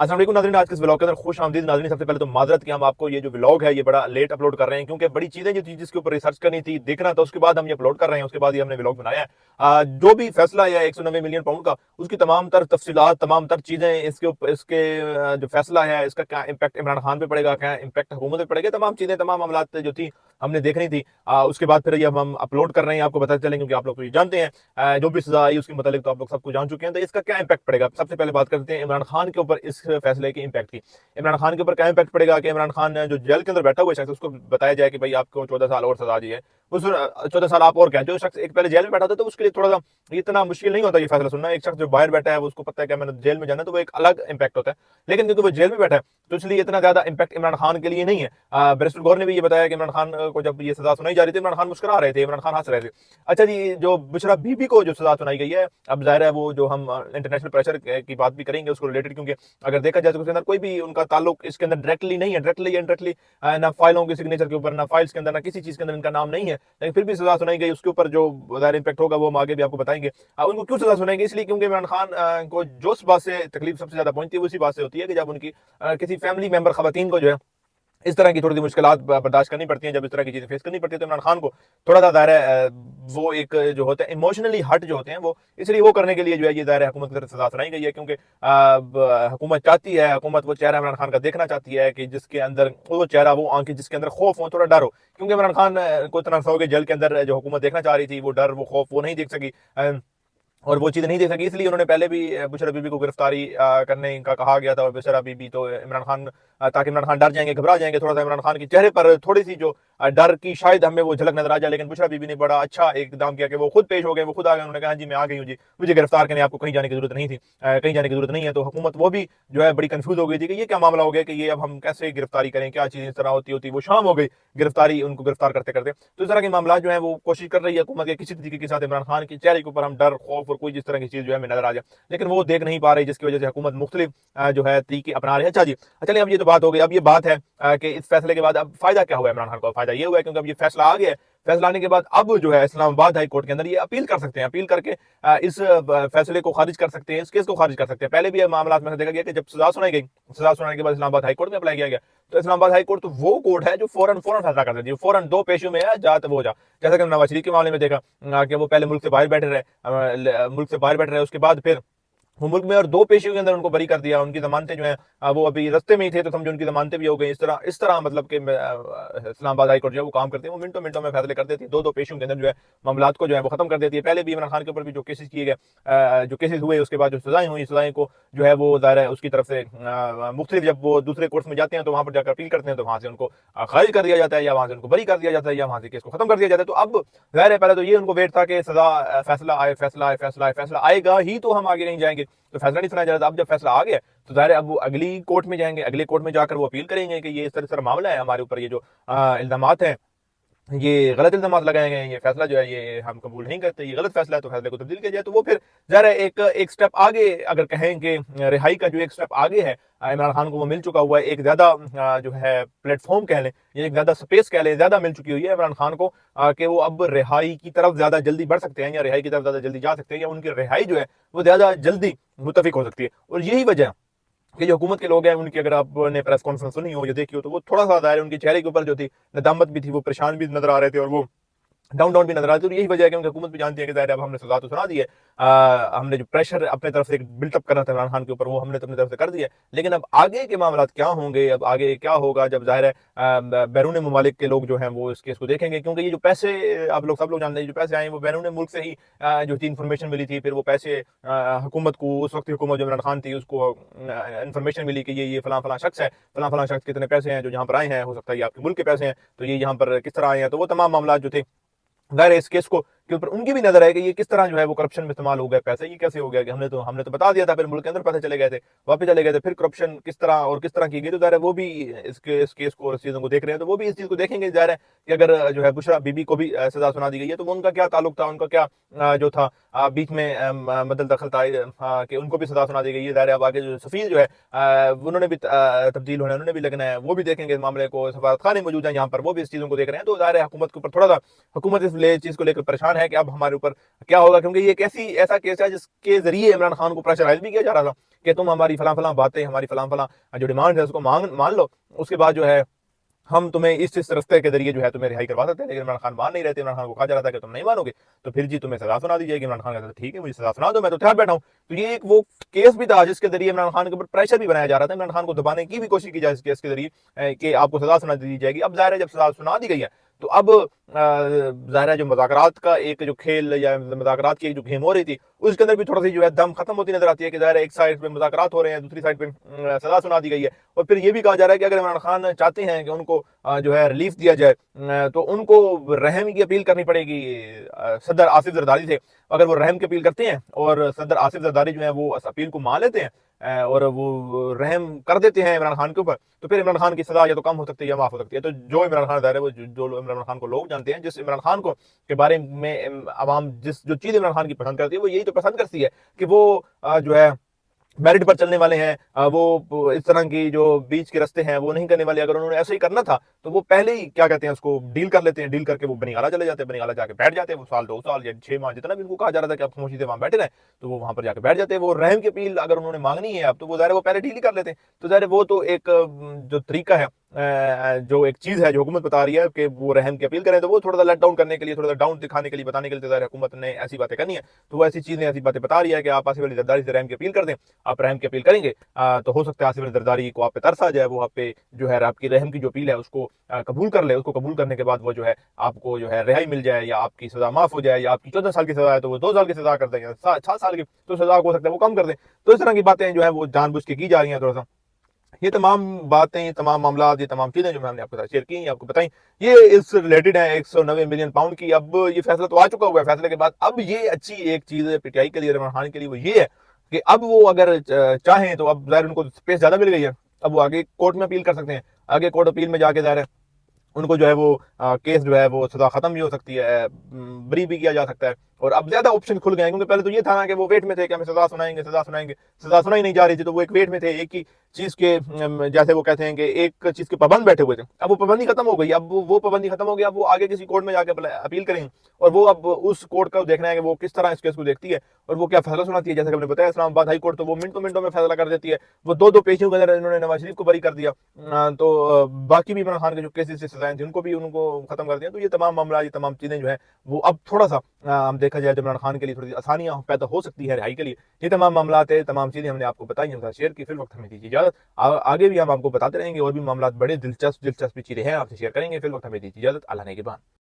अस्सलाम वालेकुम नाज़रीन, आज के इस व्लॉग के अंदर खुश आमदीद नाज़रीन। सबसे पहले तो माजरत कि हम आपको ये जो व्लॉग है ये बड़ा लेट अपलोड कर रहे हैं, क्योंकि बड़ी चीज़ें जो थी जिसके ऊपर रिसर्च करनी थी, देखना था, उसके बाद हम ये अपलोड कर रहे हैं। उसके बाद ये हमने व्लॉग बनाया है। जो भी फैसला आया 190 मिलियन पाउंड का, उसकी तमाम तर तफसीलात, तमाम तर चीज़ें, इसके ऊपर इसके जो फैसला है इसका क्या इम्पैक्ट इमरान खान पे पड़ेगा, क्या इम्पैक्ट हुकूमत पे पड़ेगा, तमाम चीज़ें, तमाम मामलात जो थी हमने देखनी थी। उसके बाद फिर ये हम अपलोड कर रहे हैं, आपको बताते चलें, क्योंकि आप लोग तो ये जानते हैं जो भी सजा आई उसके मतलब तो आप लोग सबको जान चुके हैं। तो इसका क्या इम्पैक्ट पड़ेगा, सबसे पहले बात करते हैं इमरान खान के ऊपर इस फैसले के इम्पैक्ट की। इमरान खान के ऊपर क्या इम्पैक्ट पड़ेगा कि इमरान खान जो जेल के अंदर बैठा हुआ शख्स, उसको बताया जाए कि भाई आपको 14 साल और सजा दी है। उस 14 साल आप और क्या, जो शख्स एक पहले जेल में बैठा था तो उसके लिए थोड़ा सा इतना मुश्किल नहीं होता ये फैसला सुनना। एक शख्स जो बाहर बैठा है वो उसको पता है कि मैंने जेल में जाना, तो वो एक अलग इम्पैक्ट होता है। लेकिन क्योंकि वो जेल में बैठा है तो इसलिए इतना ज्यादा इम्पैक्ट इमरान खान के लिए नहीं है। बैरिस्टर गौर ने भी ये बताया कि इमरान खान को जब ये सजा सुनाई जा रही थी, इमरान खान मुस्कुरा रहे थे, इमरान खान हंस रहे थे। अच्छा जी, जो बुशरा बीबी को जो सजा सुनाई गई है, अब जाहिर है वो जो हम इंटरनेशनल प्रेशर की बात भी करेंगे उसको रिलेटेड, क्योंकि अगर देखा जाए तो उसके अंदर कोई भी उनका ताल्लुक इसके अंदर डायरेक्टली नहीं है, डायरेक्टली इनडायरेक्टली ना फाइलों के सिग्नेचर के ऊपर, ना फाइल्स के अंदर, ना किसी चीज के अंदर इनका नाम नहीं है, लेकिन फिर भी सजा सुनाई गई। उसके ऊपर जो जाहिर इम्पैक्ट होगा वो हम आगे भी आपको बताएंगे। उनको क्यों सजा सुनाएंगे, इसलिए क्योंकि इमरान खान को जो बात से तकलीफ सबसे ज्यादा पहुंचती है वो इसी बात से होती है कि जब उनकी किसी फैमिली मेंबर खवातीन को जो है इस तरह की थोड़ी सी मुश्किलात बर्दाश्त करनी पड़ती हैं, जब इस तरह की चीजें फेस करनी पड़ती है, तो इमरान खान को थोड़ा सा दायरा वो एक जो होते हैं इमोशनली हर्ट जो होते हैं, वो इसलिए वो करने के लिए जो है ये दायरा हुकूमत की तरफ से सजा सुनाई गई है। क्योंकि हुकूमत चाहती है, हुकूमत वो चेहरा इमरान खान का देखना चाहती है कि जिसके अंदर वो चेहरा, वो आंखें जिसके अंदर खौफ हो, थोड़ा डर हो। क्योंकि इमरान खान को इतना सा हो कि जेल के अंदर जो हुकूमत देखना चाह रही थी, वो डर, वो खौफ वो नहीं देख सकी, और वो चीज़ नहीं दे सकी, इसलिए उन्होंने पहले भी बुशरा बीबी को गिरफ्तारी करने का कहा गया था। और बुशरा बीबी तो इमरान खान ताकि इमरान खान डर जाएंगे, घबरा जाएंगे, थोड़ा सा इमरान खान के चेहरे पर थोड़ी सी जो डर की शायद हमें वो झलक नजर आ जाए। लेकिन बुशरा बीबी ने बड़ा अच्छा इकदाम किया कि वो खुद पेश हो गए, वो खुद आ गए, उन्होंने कहा जी मैं आ गई हूँ जी, मुझे गिरफ्तार करने आपको कहीं जाने की जरूरत नहीं थी, कहीं जाने की जरूरत नहीं है। तो हुकूमत वो भी जो है बड़ी कंफ्यूज हो गई थी कि ये क्या मामला हो गया, कि ये अब हम कैसे गिरफ्तारी करें, क्या चीज़ इस तरह होती होती। वो शाम हो गई गिरफ्तारी, उनको गिरफ्तार करते करते। तो इस तरह के मामला जो है वो कोशिश कर रही है हुकूमत के किसी तरीके के साथ इमरान खान के चेहरे के ऊपर हम डर, खौफ और कोई जिस तरह की चीज़ जो है हमें नजर आ जाए, लेकिन वो देख नहीं पा रही, जिसकी वजह से हुकूमत मुख्तलिफ जो है तरीके अपना रही है। अच्छा जी, चलिए अब ये तो बात हो गई। अब ये बात है कि इस फैसले के बाद अब फायदा क्या हुआ इमरान खान को। फायदा ये हुआ है क्योंकि अब ये फैसला आ गया है। फैसला आने के बाद अब जो है इस्लामाबाद हाई कोर्ट के अंदर ये अपील कर सकते हैं, अपील करके इस फैसले को खारिज कर सकते हैं, इस केस को खारिज कर सकते हैं। पहले भी मामला में देखा गया कि जब सजा सुनाई गई, सजा सुनाने के बाद इस्लामाबाद हाई कोर्ट में अप्लाई किया गया, तो इस्लामाबाद हाई कोर्ट तो वो कोर्ट है जो फौरन फौरन फैसला कर देती है, फौरन दो पेशियों में है, जा तो वो जा। जैसा कि नवाज शरीफ के मामले में देखा कि वो पहले मुल्क से बाहर बैठे रहे, मुल्क से बाहर बैठे रहे, उसके बाद फिर वो मुल्क में और दो पेशियों के अंदर उनको बरी कर दिया। उनकी जमानतें जो है वो अभी रस्ते में ही थे, तो समझो उनकी जमानतें भी हो गई। इस तरह मतलब कि इस्लामाबाद हाई कोर्ट जो है वो काम करते हैं, वो मिनटों मिनटों में फैसले कर देती है, दो दो पेशियों के अंदर जो है मामलात को जो है वो खत्म कर देती है। पहले भी इमरान खान के ऊपर भी जो केसेस किए गए, जो केसेस हुए, उसके बाद जो सजाएं हुई, सजाएं को जो है वो दायरा उसकी तरफ से मुख्तलिफ, जब वो दूसरे कोर्ट में जाते हैं तो वहां पर जाकर अपील करते हैं, तो वहां से उनको खारिज कर दिया जाता है, या वहां से उनको बरी कर दिया जाता है, या वहां से केस को खत्म कर दिया जाता है। तो अब जाहिर है पहले तो ये उनको वेट था कि सजा, फैसला आए, फैसला आए, फैसला आए, फैसला आएगा ही तो हम आगे नहीं जाएंगे। तो फैसला नहीं सुनाया जा रहा था। अब जब फैसला आ गया तो जाहिर है अब वो अगली कोर्ट में जाएंगे, अगले कोर्ट में जाकर वो अपील करेंगे कि ये इस तरह मामला है, हमारे ऊपर ये जो इल्जामात हैं, ये गलत इल्जामात लगाए गए हैं, ये फैसला जो है ये हम कबूल नहीं करते, ये गलत फैसला है, तो फैसले को तब्दील किया जाए। तो वो फिर ज़रा एक एक स्टेप आगे, अगर कहें कि रिहाई का जो एक स्टेप आगे है इमरान खान को, वो मिल चुका हुआ है। एक ज़्यादा जो है प्लेटफॉर्म कह लें, या एक ज़्यादा स्पेस कह लें, ज़्यादा मिल चुकी हुई है इमरान खान को कि वो अब रिहाई की तरफ ज़्यादा जल्दी बढ़ सकते हैं, या रिहाई की तरफ ज़्यादा जल्दी जा सकते हैं, या उनकी रिहाई जो है वो ज़्यादा जल्दी मुतफिक हो सकती है। और यही वजह है कि जो हुकूमत के लोग हैं उनकी, अगर आपने प्रेस कॉन्फ्रेंस सुनी हो या देखी हो, तो वो थोड़ा सा दायरे उनके चेहरे के ऊपर जो थी नदामत भी थी, वो परेशान भी नजर आ रहे थे, और वो डाउन डाउन भी नजर आती है। और यही वजह है कि उनकी हुकूमत भी जानती है कि ज़ाहिर है अब हमने सजा तो सुना दी है, हमने जो प्रेशर अपने तरफ से बिल्टअप करना था इमरान खान के ऊपर, वो हमने अपनी तरफ से कर दिया है। लेकिन अब आगे के मामला क्या होंगे, अब आगे क्या होगा, जब ज़ाहिर है बैरून मुमालिक के लोग जो हैं वो इस केस को देखेंगे, क्योंकि ये जो पैसे आप लोग सब लोग जानते हैं, जो पैसे आए वो बैरून मुल्क से ही जो थी इन्फॉर्मेशन मिली थी। फिर वो पैसे हुकूमत को, उस वक्त हुकूमत जो इमरान खान थी, उसको इन्फॉर्मेशन मिली कि ये फलां फलां शख्स है, फलां फलां शख्स कितने पैसे हैं जो यहाँ पर आए हैं, हो सकता है ये आपके मुल्क के पैसे हैं, तो ये यहाँ पर किस तरह आए हैं। तो वो तमाम मामला जो थे, ज़ाहिर है इस केस को के ऊपर उनकी भी नजर है कि ये किस तरह जो है वो करप्शन में इस्तेमाल हो गए पैसे, ये कैसे हो गया कि हमने तो बता दिया था, फिर मुल्क के अंदर पैसे चले गए थे, वापस चले गए थे, फिर करप्शन किस तरह और किस तरह की गई। तो ज़ाहिर है वो भी इस केस को और इस चीज़ों को देख रहे हैं, तो वो भी इस चीज़ को देखेंगे। ज़ाहिर है कि अगर जो है बुशरा बीबी को भी सजा सुना दी गई है, तो वो उनका क्या ताल्लुक था, उनका क्या जो था बीच में मदल दखल था कि उनको भी सजा सुना दी गई है। ज़ाहिर है अब आगे जो सफीर जो है उन्होंने भी तब्दील होना है, उन्होंने भी लगना है, वो भी देखेंगे इस मामले को। सफारत खाने मौजूद है यहाँ पर, वो भी इस चीज़ों को देख रहे हैं। तो ज़ाहिर है हुकूमत के ऊपर थोड़ा सा, हुकूमत इस चीज़ को लेकर परेशान है। है कि अब हमारे ऊपर क्या होगा, क्योंकि ये कैसी ऐसा केस है जिसके जरिए इमरान खान को प्रेशराइज भी किया जा रहा था कि तुम हमारी फलां फलां बातें, हमारी फलां फलां जो डिमांड है उसको मान लो, उसके बाद जो है हम तुम्हें इस रास्ते के जरिए जो है तुम्हें रिहाई करवा सकते हैं। लेकिन इमरान खान मान नहीं रहते। इमरान खान को कहा जा रहा था कि तुम नहीं मानोगे तो फिर जी तुम्हें सजा सुना दी जाएगी। इमरान खान कहता था ठीक है मुझे सजा सुना दो, मैं तो तैयार बैठा हूँ। तो ये एक वो केस भी था जिसके जरिए इमरान खान के ऊपर प्रेशर भी बनाया जा रहा था, इमरान खान को दबाने की भी कोशिश की जाए इस केस के जरिए कि आपको सजा सुना दी जाएगी। अब जाहिर है जब सजा सुना दी गई है तो अब ज़ाहिर है जो मुज़ाकरात का एक जो खेल या मुज़ाकरात की एक जो गेम हो रही थी उसके अंदर भी थोड़ा सी जो है दम खत्म होती नजर आती है कि ज़ाहिर है एक साइड पे मुज़ाकरात हो रहे हैं, दूसरी साइड पे सजा सुना दी गई है। और फिर ये भी कहा जा रहा है कि अगर इमरान खान चाहते हैं कि उनको जो है रिलीफ दिया जाए तो उनको रहम की अपील करनी पड़ेगी सदर आसिफ जरदारी से। अगर वो रहम की अपील करते हैं और सदर आसिफ जरदारी जो है वो इस अपील को मान लेते हैं और वो रहम कर देते हैं इमरान खान के ऊपर, तो फिर इमरान खान की सजा या तो कम हो सकती है या माफ हो सकती है। तो जो इमरान खान है वो जो इमरान खान को लोग जानते हैं, जिस इमरान खान को के बारे में आवाम जिस जो चीज इमरान खान की पसंद करती है वो यही तो पसंद करती है कि वो जो है मेरिट पर चलने वाले हैं, वो इस तरह की जो बीच के रास्ते हैं वो नहीं करने वाले। अगर उन्होंने ऐसे ही करना था तो वो पहले ही क्या कहते हैं उसको डील कर लेते हैं, डील करके वो बनीगाला चले जाते हैं, बनीगाला जाके बैठ जाते हैं, वो साल 2 साल या 6 माह जितना भी उनको कहा जा रहा था कि आप खामोशी से वहां बैठे रहे, तो वो वहां पर जाके बैठ जाते हैं। वो रहम की अपील अगर उन्होंने मांगनी है अब तो वो ज़ाहिर वो पहले डील ही कर लेते हैं। तो ज़ाहिर वो तो एक जो तरीका है जो एक चीज है जो हुकूमत बता रही है कि वो रहम की अपील करें, तो वो थोड़ा सा लेट डाउन करने के लिए, थोड़ा सा डाउन दिखाने के लिए, बताने के लिए ज़ाहिर हुकूमत ने ऐसी बातें करनी है। तो वो ऐसी चीजें ऐसी बातें बता रही है कि आप आसिफ अली जरदारी से रहम की अपील कर दें। आप रहम की अपील करेंगे तो हो सकता है आसिफ अली जरदारी को आप पे तरस आ जाए, वो आप पे जो है आपकी रहम की जो अपील है उसको कबूल कर ले। उसको कबूल करने के बाद वो जो है आपको जो है रिहाई मिल जाए या आपकी सजा माफ हो जाए, या आपकी 14 साल की सजा है तो वो 2 साल की सजा कर दें, या 7 साल की तो सजा हो सकता है वो कम कर दें। तो इस तरह की बातें जो है वो जानबूझ के की जा रही हैं थोड़ा सा। ये तमाम बातें, ये तमाम मामला, ये तमाम चीजें जो मैंने आपके साथ शेयर की, आपको बताई, ये इस रिलेटेड है 190 मिलियन पाउंड की। अब ये फैसला तो आ चुका हुआ है, फैसले के बाद अब ये अच्छी एक चीज है पीटीआई के लिए, इमरान खान के लिए, वो ये है कि अब वो अगर चाहें तो अब जाहिर उनको स्पेस ज्यादा मिल गई है, अब वो आगे कोर्ट में अपील कर सकते हैं। आगे कोर्ट अपील में जाके जाहिर है उनको जो है वो केस जो है वो सजा खत्म भी हो सकती है, बरी भी किया जा सकता है। और अब ज्यादा ऑप्शन खुल गए हैं, क्योंकि पहले तो ये था ना कि वो वेट में थे कि हमें सजा सुनाएंगे, सजा सुनाएंगे, सजा सुनाई नहीं जा रही थी, तो वो एक वेट में थे, एक ही चीज के जैसे वो कहते हैं कि एक चीज के पाबंद बैठे हुए थे। अब वो पाबंदी खत्म हो गई, अब वो पाबंदी खत्म हो गई, अब वो आगे किसी कोर्ट में जाकर अपील करेंगे और वो अब उस कोर्ट का देखना है कि वो किस तरह इस केस को देखती है और वो क्या फैसला सुनाती है। जैसे हमने बताया इस्लामाबाद हाई कोर्ट तो वो मिनटों में फैसला कर देती है। वो दो पेशियों के अंदर इन्होंने नवाज शरीफ को बरी कर दिया, तो बाकी भी इमरान खान के जो केसेस से सजाएं थी उनको भी उनको खत्म कर दिया। तो ये तमाम मामला, ये तमाम चीजें जो है वो अब थोड़ा सा हम देखा जाए तो इमरान खान के लिए थोड़ी सी आसानियां पैदा हो सकती है रिहाई के लिए। ये तमाम मामला थे, तमाम चीजें हमने आपको बताई, हम शेयर की। फिर वक्त हमें दीजिए इजाजत, आगे भी हम आपको बताते रहेंगे और भी मामला बड़े दिलचस्प चीजें हैं आपसे शेयर करेंगे। फिर वक्त हमें दीजिए इजाजत, अल्लाह ने के बाद।